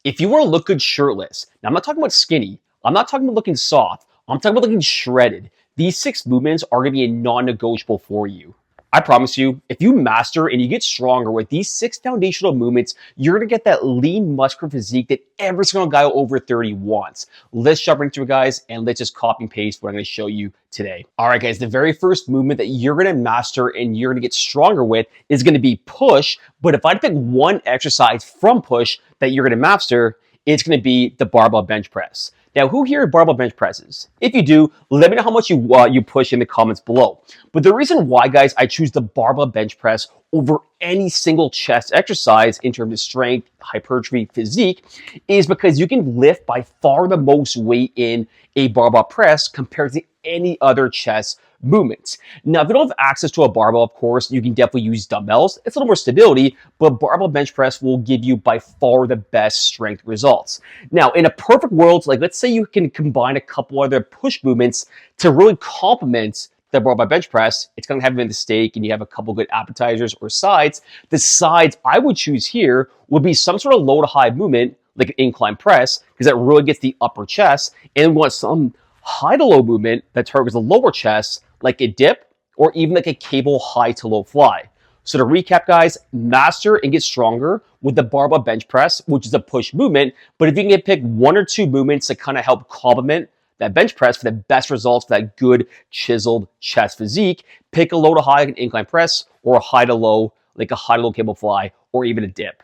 If you want to look good shirtless, now I'm not talking about skinny, I'm not talking about looking soft, I'm talking about looking shredded. These 6 movements are going to be a non-negotiable for you. I promise you, if you master and you get stronger with these 6 foundational movements, you're going to get that lean, muscular physique that every single guy over 30 wants. Let's jump into it, guys, and let's just copy and paste what I'm going to show you today. All right, guys, the very first movement that you're going to master and you're going to get stronger with is going to be push. But if I pick one exercise from push that you're going to master, it's going to be the barbell bench press. Now, who here barbell bench presses? If you do, let me know how much you push in the comments below. But the reason why, guys, I choose the barbell bench press over any single chest exercise in terms of strength, hypertrophy, physique, is because you can lift by far the most weight in a barbell press compared to any other chest movements. Now, if you don't have access to a barbell, of course, you can definitely use dumbbells. It's a little more stability, but barbell bench press will give you by far the best strength results. Now, in a perfect world, like let's say you can combine a couple other push movements to really complement the barbell bench press. It's going to have it in the steak and you have a couple good appetizers or sides. The sides I would choose here would be some sort of low to high movement, like an incline press, because that really gets the upper chest, and we want some high to low movement that targets the lower chest, like a dip or even like a cable high to low fly. So to recap, guys, master and get stronger with the barbell bench press, which is a push movement. But if you can pick 1 or 2 movements to kind of help complement that bench press for the best results for that good chiseled chest physique, pick a low to high, like an incline press, or a high to low, like a high to low cable fly, or even a dip.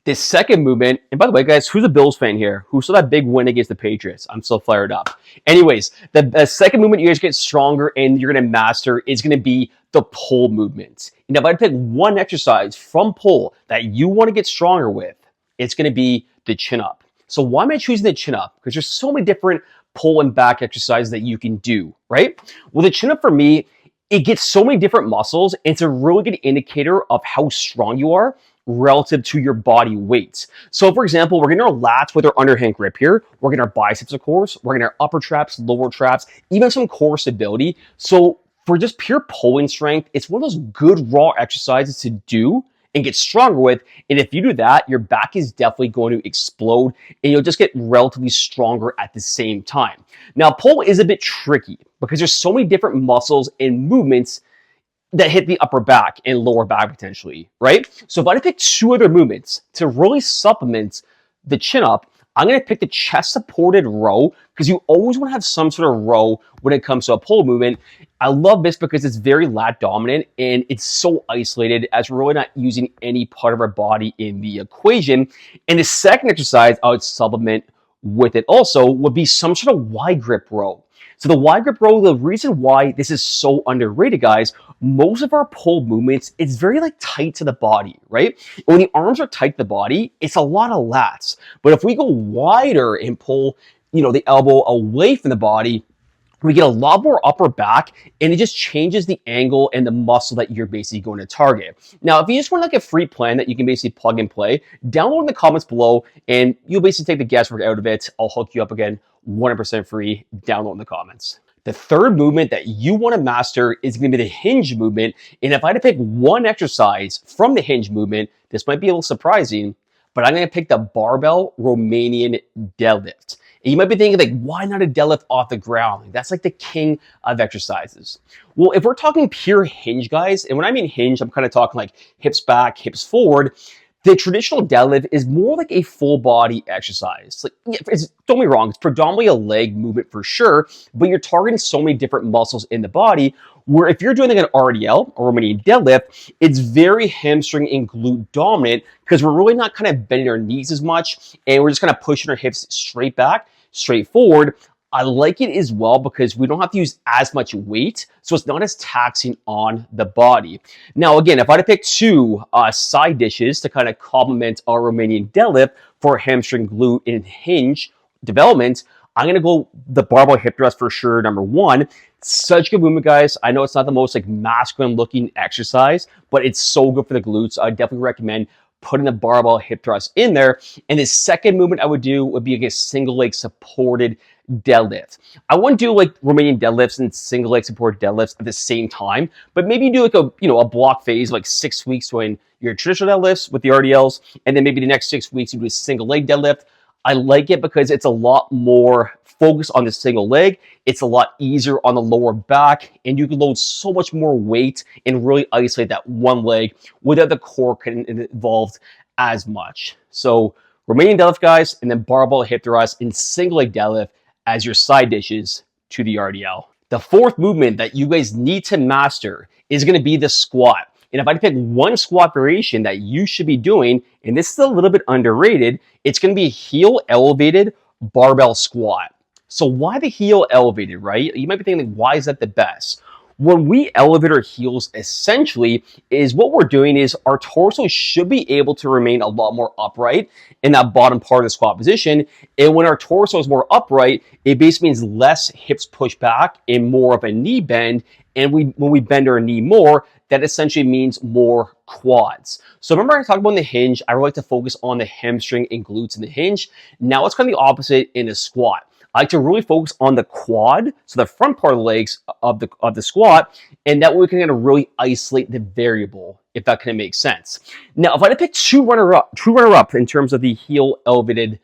This second movement, and by the way, guys, who's a Bills fan here? Who saw that big win against the Patriots? I'm so fired up. Anyways, the second movement you guys get stronger and you're going to master is going to be the pull movement. And if I pick one exercise from pull that you want to get stronger with, it's going to be the chin up. So why am I choosing the chin up? Because there's so many different pull and back exercises that you can do, right? Well, the chin up for me, it gets so many different muscles. And it's a really good indicator of how strong you are relative to your body weight. So for example, we're getting our lats with our underhand grip here. We're getting our biceps, of course. We're getting our upper traps, lower traps, even some core stability. So for just pure pulling strength, it's one of those good raw exercises to do and get stronger with. And if you do that, your back is definitely going to explode and you'll just get relatively stronger at the same time. Now, pull is a bit tricky because there's so many different muscles and movements that hit the upper back and lower back potentially, right? So if I pick 2 other movements to really supplement the chin up, I'm going to pick the chest supported row because you always want to have some sort of row when it comes to a pull movement. I love this because it's very lat dominant and it's so isolated as we're really not using any part of our body in the equation. And the second exercise I would supplement with it also would be some sort of wide grip row. So the wide grip row, the reason why this is so underrated, guys, most of our pull movements, it's very like tight to the body, right? When the arms are tight to the body, it's a lot of lats. But if we go wider and pull, the elbow away from the body, we get a lot more upper back and it just changes the angle and the muscle that you're basically going to target. Now, if you just want like a free plan that you can basically plug and play, download in the comments below and you'll basically take the guesswork out of it. I'll hook you up again, 100% free, download in the comments. The third movement that you want to master is going to be the hinge movement. And if I had to pick one exercise from the hinge movement, this might be a little surprising, but I'm going to pick the barbell Romanian deadlift. And you might be thinking, like, why not a deadlift off the ground? That's like the king of exercises. Well, if we're talking pure hinge, guys, and when I mean hinge, I'm kind of talking like hips back, hips forward. The traditional deadlift is more like a full body exercise. Like, don't get me wrong, it's predominantly a leg movement for sure, but you're targeting so many different muscles in the body where if you're doing like an RDL or Romanian deadlift, it's very hamstring and glute dominant because we're really not kind of bending our knees as much and we're just kind of pushing our hips straight back, straight forward. I like it as well because we don't have to use as much weight, so it's not as taxing on the body. Now, again, if I had to pick 2 side dishes to kind of complement our Romanian deadlift for hamstring, glute, and hinge development, I'm going to go the barbell hip thrust for sure, number 1. Such good movement, guys. I know it's not the most like masculine looking exercise, but it's so good for the glutes. I definitely recommend putting the barbell hip thrust in there. And the second movement I would do would be like a single leg supported deadlift. I wouldn't do like Romanian deadlifts and single leg support deadlifts at the same time, but maybe do like a block phase, like 6 weeks doing your traditional deadlifts with the RDLs, and then maybe the next 6 weeks you do a single leg deadlift. I like it because it's a lot more focused on the single leg. It's a lot easier on the lower back, and you can load so much more weight and really isolate that one leg without the core getting involved as much. So Romanian deadlift, guys, and then barbell hip thrust and single leg deadlift as your side dishes to the RDL. The fourth movement that you guys need to master is going to be the squat. And if I had to pick one squat variation that you should be doing, and this is a little bit underrated, it's going to be a heel elevated barbell squat. So why the heel elevated, right? You might be thinking, why is that the best? When we elevate our heels, essentially, is what we're doing is our torso should be able to remain a lot more upright in that bottom part of the squat position. And when our torso is more upright, it basically means less hips push back and more of a knee bend. And when we bend our knee more, that essentially means more quads. So remember I talked about in the hinge, I really like to focus on the hamstring and glutes in the hinge. Now it's kind of the opposite in a squat. I like to really focus on the quad, so the front part of the legs of the squat, and that way we can kind of really isolate the variable, if that kind of makes sense. Now, if I had to pick two runner-up in terms of the heel elevated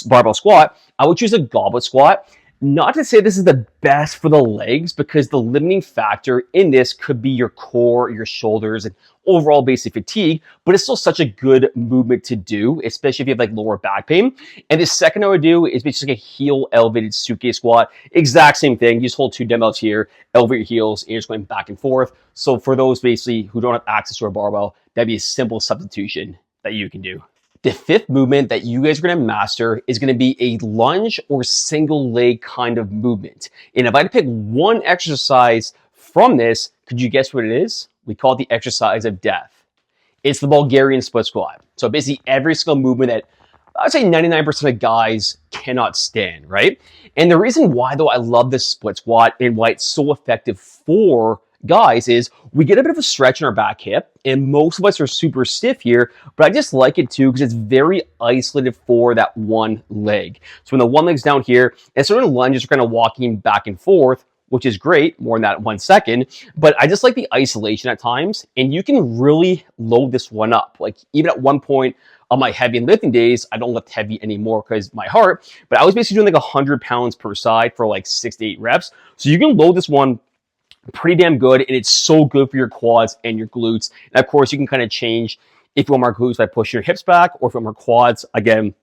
barbell squat, I would choose a goblet squat. Not to say this is the best for the legs, because the limiting factor in this could be your core, your shoulders, and overall basic fatigue, but it's still such a good movement to do, especially if you have like lower back pain. And the second I would do is basically a heel elevated suitcase squat. Exact same thing. You just hold two dumbbells here, elevate your heels, and you're just going back and forth. So for those basically who don't have access to a barbell, that'd be a simple substitution that you can do. The fifth movement that you guys are going to master is going to be a lunge or single leg kind of movement. And if I had to pick one exercise from this, could you guess what it is? We call it the exercise of death. It's the Bulgarian split squat. So basically every single movement that I'd say 99% of guys cannot stand, right? And the reason why though I love this split squat and why it's so effective for guys is we get a bit of a stretch in our back hip, and most of us are super stiff here, but I just like it too because it's very isolated for that one leg. So when the one leg's down here, and sort of lunges are kind of walking back and forth, which is great, more than that in 1 second, but I just like the isolation at times, and you can really load this one up. Like even at one point on my heavy and lifting days, I don't lift heavy anymore because my heart, but I was basically doing like 100 pounds per side for like 6 to 8 reps. So you can load this one pretty damn good, and it's so good for your quads and your glutes. And of course, you can kind of change if you want more glutes by pushing your hips back, or if you want more quads, again,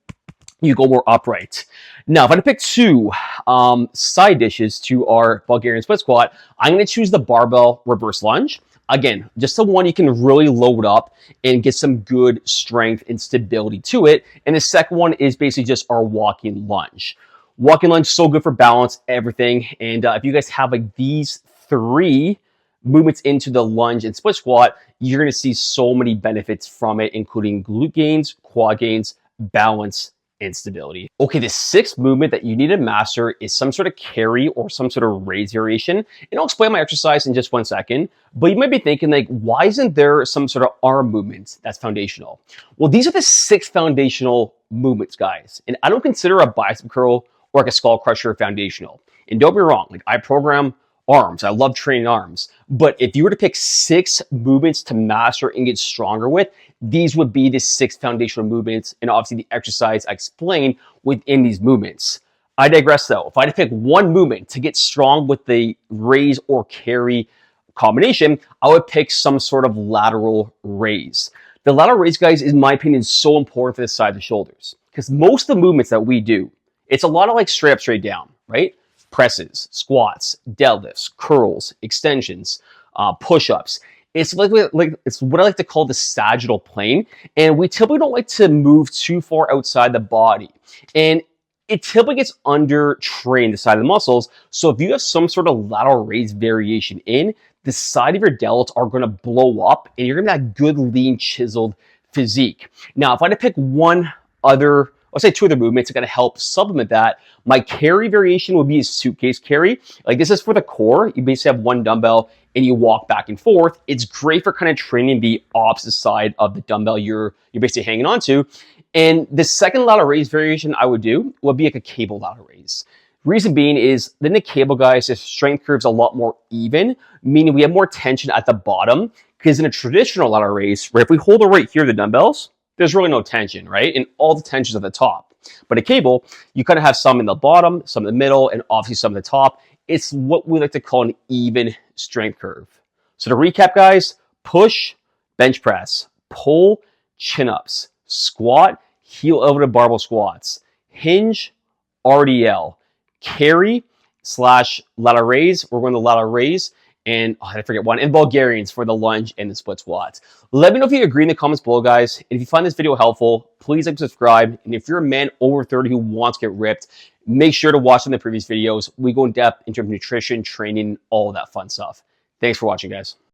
you go more upright. Now, if I had to pick two side dishes to our Bulgarian split squat, I'm going to choose the barbell reverse lunge. Again, just the one you can really load up and get some good strength and stability to it. And the second one is basically just our walking lunge. Walking lunge, so good for balance, everything. And if you guys have like these 3 movements into the lunge and split squat, you're going to see so many benefits from it, including glute gains, quad gains, balance, and stability. Okay, the 6th movement that you need to master is some sort of carry or some sort of raise variation. And I'll explain my exercise in just 1 second, but you might be thinking like, why isn't there some sort of arm movement that's foundational? Well, these are the 6 foundational movements, guys. And I don't consider a bicep curl or like a skull crusher foundational. And don't be wrong, like I program arms. I love training arms. But if you were to pick 6 movements to master and get stronger with, these would be the 6 foundational movements, and obviously the exercise I explain within these movements. I digress though. If I had to pick one movement to get strong with the raise or carry combination, I would pick some sort of lateral raise. The lateral raise, guys, in my opinion, is so important for the side of the shoulders, because most of the movements that we do, it's a lot of like straight up, straight down, right? Presses, squats, deadlifts, curls, extensions, push-ups. It's like it's what I like to call the sagittal plane, and we typically don't like to move too far outside the body, and it typically gets under-trained the side of the muscles. So if you have some sort of lateral raise variation in, the side of your delts are going to blow up, and you're going to have good, lean, chiseled physique. Now, if I had to pick one other, I'll say 2 other movements that are going to help supplement that, my carry variation would be a suitcase carry. Like this is for the core. You basically have 1 dumbbell and you walk back and forth. It's great for kind of training the opposite side of the dumbbell you're basically hanging on to. And the second lateral raise variation I would do would be like a cable lateral raise. Reason being is then the cable guys, the strength curve's a lot more even, meaning we have more tension at the bottom. Because in a traditional ladder raise, right, if we hold it right here, the dumbbells, there's really no tension, right? And all the tension's at the top. But a cable, you kind of have some in the bottom, some in the middle, and obviously some at the top. It's what we like to call an even strength curve. So to recap, guys, push, bench press, pull, chin-ups, squat, heel over to barbell squats, hinge, RDL, carry slash ladder raise. We're going to ladder raise. And I forget one, and Bulgarians for the lunge and the split squats. Let me know if you agree in the comments below, guys. And if you find this video helpful, please like, subscribe. And if you're a man over 30 who wants to get ripped, make sure to watch some of the previous videos. We go in depth in terms of nutrition, training, all of that fun stuff. Thanks for watching, guys.